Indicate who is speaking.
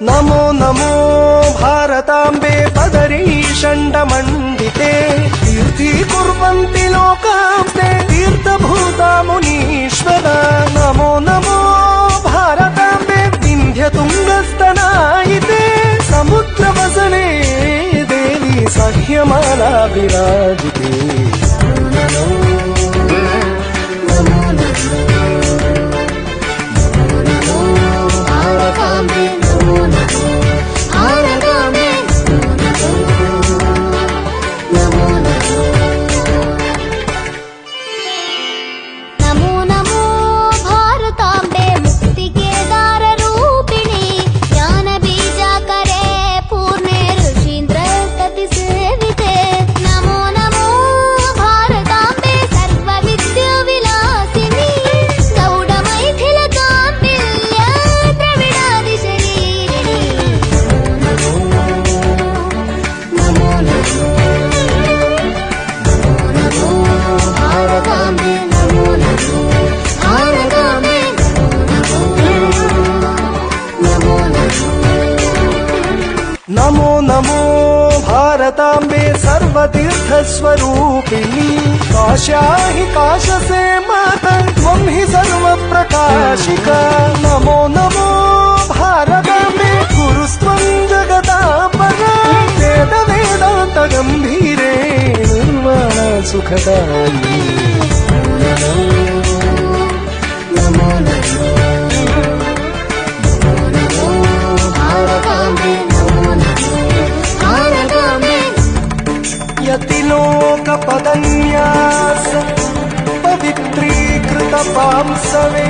Speaker 1: नमो नमो भारताम्बे पदरी षण्डमण्डिते तीर्थीकुर्वन्ति लोकाम्बे तीर्थभूता मुनीश्वरा नमो नमो भारताम्बे विन्ध्यतुङ्गस्तनायिते समुद्रवसने देवी सह्यमाला विराजिते नमो नमो भारताम्बे सर्वतीर्थस्वरूपिणी काश्या हि काशसे माता त्वं हि सर्वप्रकाशिका नमो नमो भारताम्बे गुरुस्त्वं जगदापरा वेद वेदान्त गम्भीरे निर्वाण सुखदायिनी नमो नमो यतिलोकपदन्यास पवित्रीकृत पांसवे